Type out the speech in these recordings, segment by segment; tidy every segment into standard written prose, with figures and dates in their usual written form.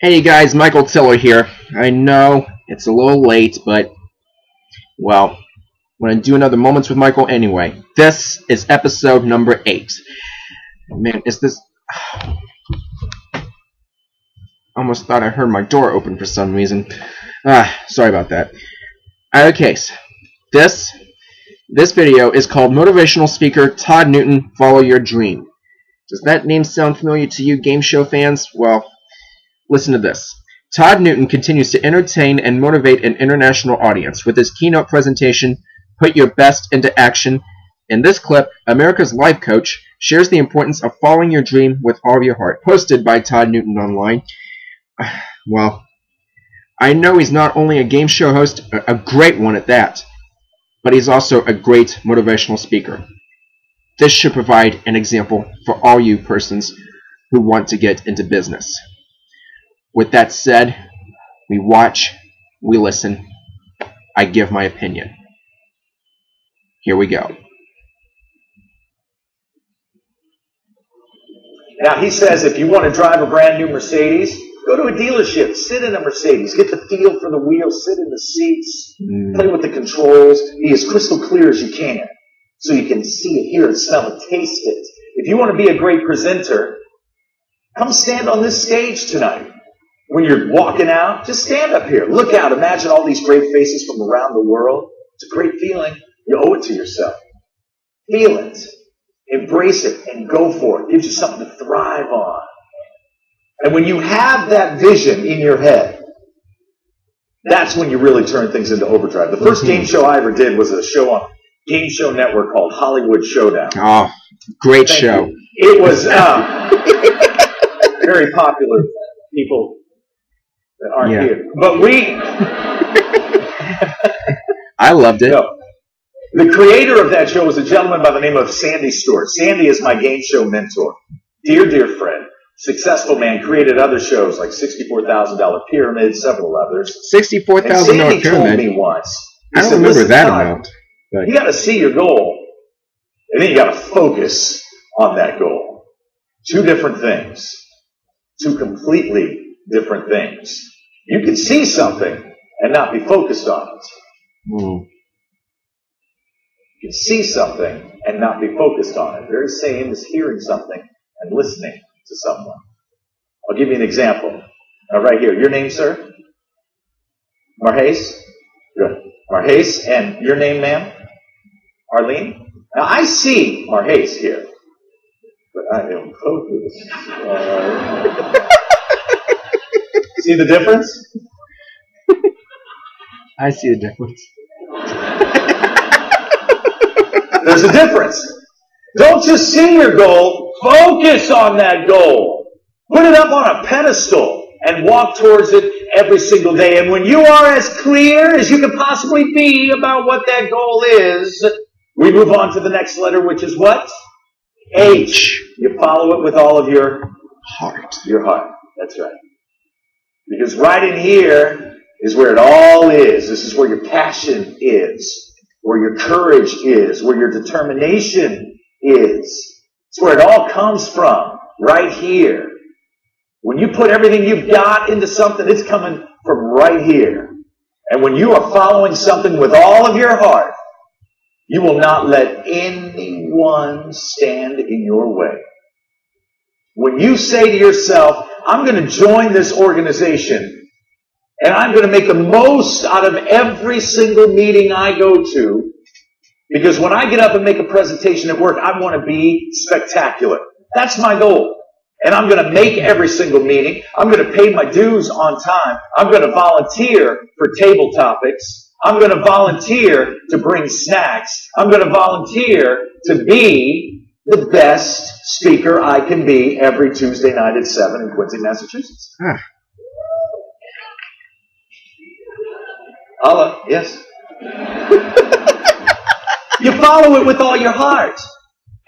Hey guys, Michael Tiller here. I know it's a little late, but, well, I'm going to do another Moments with Michael anyway. This is episode number 8. Man, is this... I almost thought I heard my door open for some reason. Sorry about that. Okay, so this video is called Motivational Speaker Todd Newton, Follow Your Dream. Does that name sound familiar to you game show fans? Well, listen to this. Todd Newton continues to entertain and motivate an international audience with his keynote presentation, Put Your Best into Action. In this clip, America's life coach shares the importance of following your dream with all of your heart, posted by Todd Newton online. Well, I know he's not only a game show host, a great one at that, but he's also a great motivational speaker. This should provide an example for all you persons who want to get into business. With that said, we watch, we listen, I give my opinion. Here we go. Now he says if you want to drive a brand new Mercedes, go to a dealership, sit in a Mercedes, get the feel for the wheels, sit in the seats, play with the controls, be as crystal clear as you can so you can see it, hear it, smell it, taste it. If you want to be a great presenter, come stand on this stage tonight. When you're walking out, just stand up here. Look out. Imagine all these great faces from around the world. It's a great feeling. You owe it to yourself. Feel it. Embrace it and go for it. It gives you something to thrive on. And when you have that vision in your head, that's when you really turn things into overdrive. The first game show I ever did was a show on Game Show Network called Hollywood Showdown. Oh, great show. It was very popular. People that aren't here. But I loved it. No. The creator of that show was a gentleman by the name of Sandy Stewart. Sandy is my game show mentor. Dear friend. Successful man, created other shows like $64,000 Pyramid, several others. $64,000 Sandy Pyramid? told me once. I don't remember that amount. You got to see your goal, and then you got to focus on that goal. Two different things. Two completely different things. You can see something and not be focused on it. You can see something and not be focused on it. Very same as hearing something and listening to someone. I'll give you an example. Right here. Your name, sir? Marhace? Good. Marhace. And your name, ma'am? Arlene? Now, I see Marhace here, but I am focused. See the difference? I see the difference. There's a difference. Don't just see your goal. Focus on that goal. Put it up on a pedestal and walk towards it every single day. And when you are as clear as you can possibly be about what that goal is, we move on to the next letter, which is what? H. You follow it with all of your heart. Your heart. That's right. Because right in here is where it all is. This is where your passion is, where your courage is, where your determination is. It's where it all comes from, right here. When you put everything you've got into something, it's coming from right here. And when you are following something with all of your heart, you will not let anyone stand in your way. When you say to yourself, I'm going to join this organization, and I'm going to make the most out of every single meeting I go to, because when I get up and make a presentation at work, I want to be spectacular. That's my goal. And I'm going to make every single meeting. I'm going to pay my dues on time. I'm going to volunteer for table topics. I'm going to volunteer to bring snacks. I'm going to volunteer to be the best speaker I can be every Tuesday night at 7 in Quincy, Massachusetts. Allah, yes. You follow it with all your heart.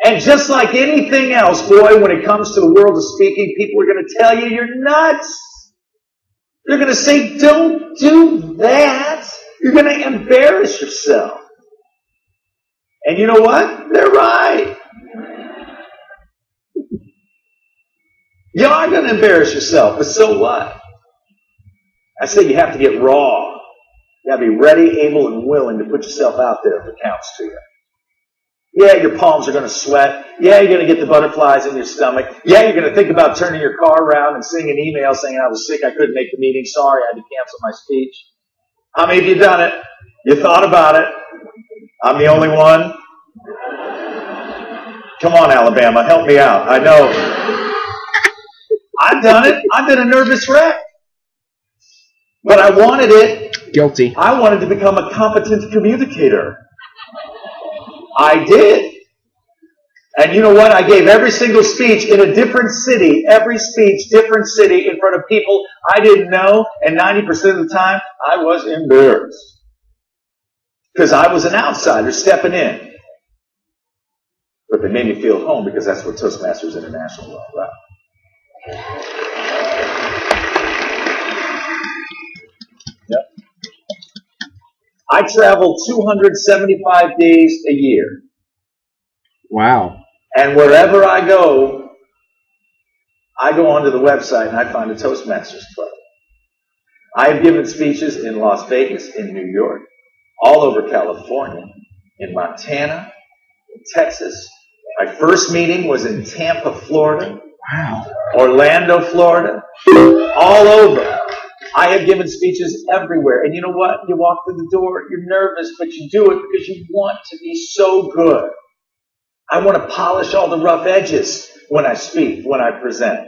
And just like anything else, boy, when it comes to the world of speaking, people are going to tell you you're nuts. They're going to say, don't do that. You're going to embarrass yourself. And you know what? They're right. You are going to embarrass yourself, but so what? I say you have to get raw. You got to be ready, able, and willing to put yourself out there if it counts to you. Yeah, your palms are going to sweat. Yeah, you're going to get the butterflies in your stomach. Yeah, you're going to think about turning your car around and sending an email saying I was sick, I couldn't make the meeting, sorry, I had to cancel my speech. How many of you done it? You thought about it. I'm the only one. Come on, Alabama, help me out. I know. I've done it. I've been a nervous wreck. But I wanted it. Guilty. I wanted to become a competent communicator. I did. And you know what? I gave every single speech in a different city, every speech, different city, in front of people I didn't know, and 90% of the time, I was embarrassed. Because I was an outsider stepping in. But they made me feel at home because that's what Toastmasters International is all about. Yep. I travel 275 days a year. Wow. And wherever I go onto the website and I find a Toastmasters club. I have given speeches in Las Vegas, in New York, all over California, in Montana, in Texas. My first meeting was in Tampa, Florida. Wow. Orlando, Florida. All over. I have given speeches everywhere. And you know what? You walk through the door, you're nervous, but you do it because you want to be so good. I want to polish all the rough edges when I speak, when I present.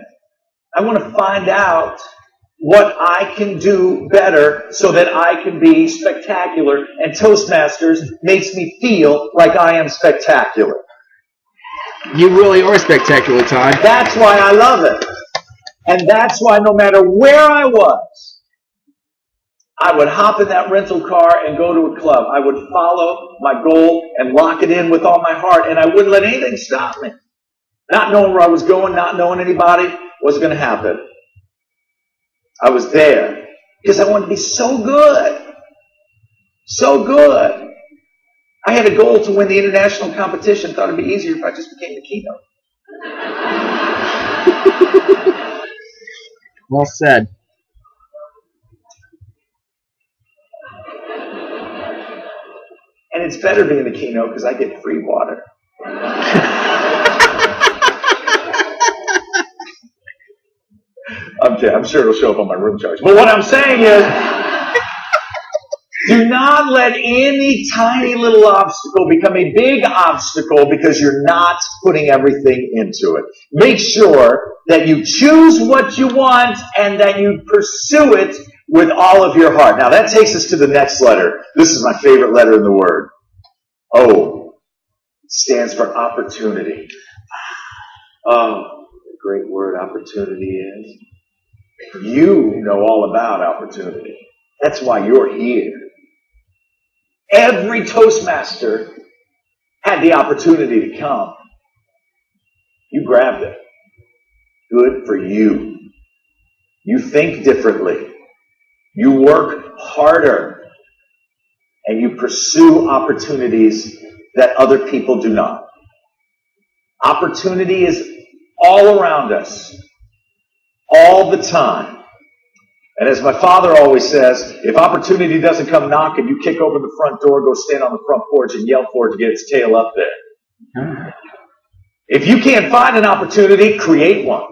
I want to find out what I can do better so that I can be spectacular. And Toastmasters makes me feel like I am spectacular. You really are spectacular, Todd. That's why I love it. And that's why no matter where I was, I would hop in that rental car and go to a club. I would follow my goal and lock it in with all my heart, and I wouldn't let anything stop me. Not knowing where I was going, not knowing anybody, what's going to happen. I was there because I wanted to be so good. So good. I had a goal to win the international competition. Thought it'd be easier if I just became the keynote. Well said. And it's better being the keynote because I get free water. I'm sure it'll show up on my room charge. But what I'm saying is, do not let any tiny little obstacle become a big obstacle because you're not putting everything into it. Make sure that you choose what you want and that you pursue it with all of your heart. Now that takes us to the next letter. This is my favorite letter in the word. O. Stands for opportunity. Oh, the great word opportunity is. You know all about opportunity. That's why you're here. Every Toastmaster had the opportunity to come. You grabbed it. Good for you. You think differently. You work harder. And you pursue opportunities that other people do not. Opportunity is all around us. All the time. And as my father always says, if opportunity doesn't come knocking, you kick open the front door, go stand on the front porch and yell for it to get its tail up there. If you can't find an opportunity, create one.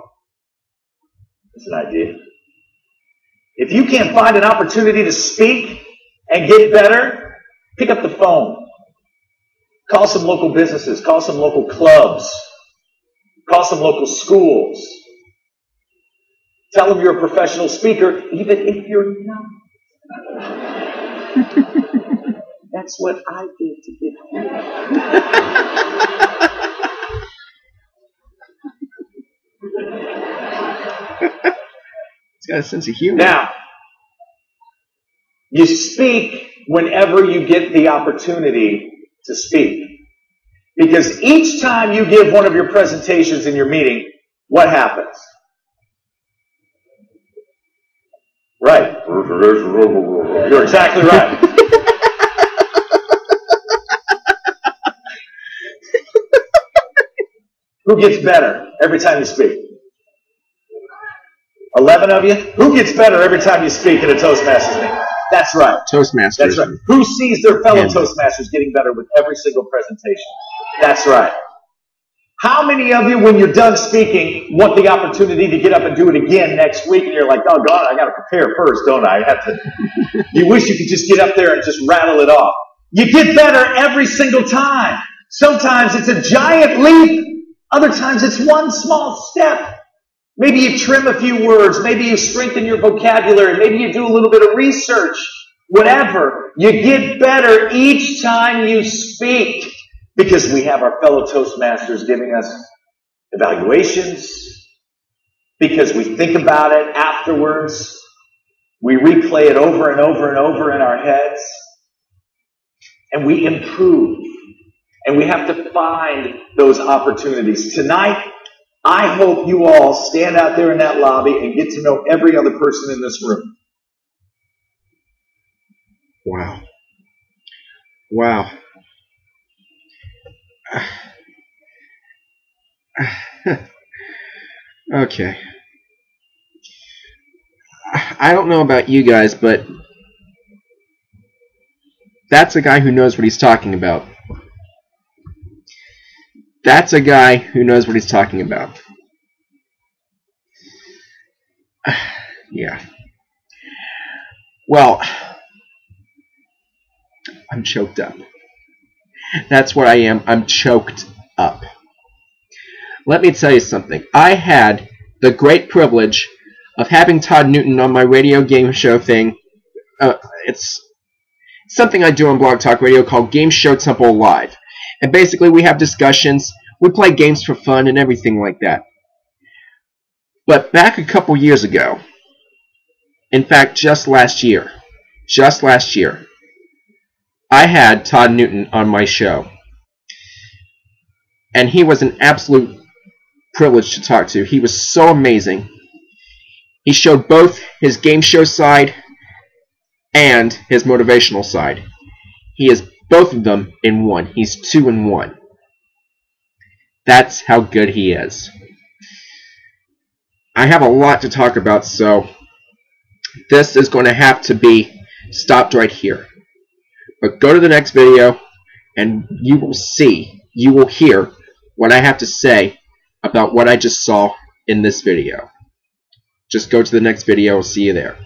That's an idea. If you can't find an opportunity to speak and get better, pick up the phone. Call some local businesses. Call some local clubs. Call some local schools. Tell them you're a professional speaker, even if you're not. That's what I did to get here. It's got a sense of humor. Now, you speak whenever you get the opportunity to speak. Because each time you give one of your presentations in your meeting, what happens? Right. You're exactly right. Who gets better every time you speak? 11 of you. Who gets better every time you speak at a Toastmasters meeting? That's right. Toastmasters. That's right. Who sees their fellow Toastmasters getting better with every single presentation? That's right. How many of you, when you're done speaking, want the opportunity to get up and do it again next week, and you're like, oh, God, I got to prepare first, don't I? You wish you could just get up there and just rattle it off. You get better every single time. Sometimes it's a giant leap. Other times it's one small step. Maybe you trim a few words. Maybe you strengthen your vocabulary. Maybe you do a little bit of research. Whatever. You get better each time you speak. Because we have our fellow Toastmasters giving us evaluations. Because we think about it afterwards. We replay it over and over and over in our heads. And we improve. And we have to find those opportunities. Tonight, I hope you all stand out there in that lobby and get to know every other person in this room. Wow. Wow. Okay. I don't know about you guys, but that's a guy who knows what he's talking about. That's a guy who knows what he's talking about. Yeah. Well, I'm choked up. That's what I am. I'm choked up. Let me tell you something. I had the great privilege of having Todd Newton on my radio game show thing. It's something I do on Blog Talk Radio called Game Show Temple Live. And basically we have discussions. We play games for fun and everything like that. But back a couple years ago, in fact just last year, I had Todd Newton on my show. And he was an absolute privilege to talk to. He was so amazing. He showed both his game show side and his motivational side. He is both of them in one. He's 2 in 1. That's how good he is. I have a lot to talk about, so this is going to have to be stopped right here. But go to the next video and you will see, you will hear what I have to say about what I just saw in this video. Just go to the next video. I'll see you there.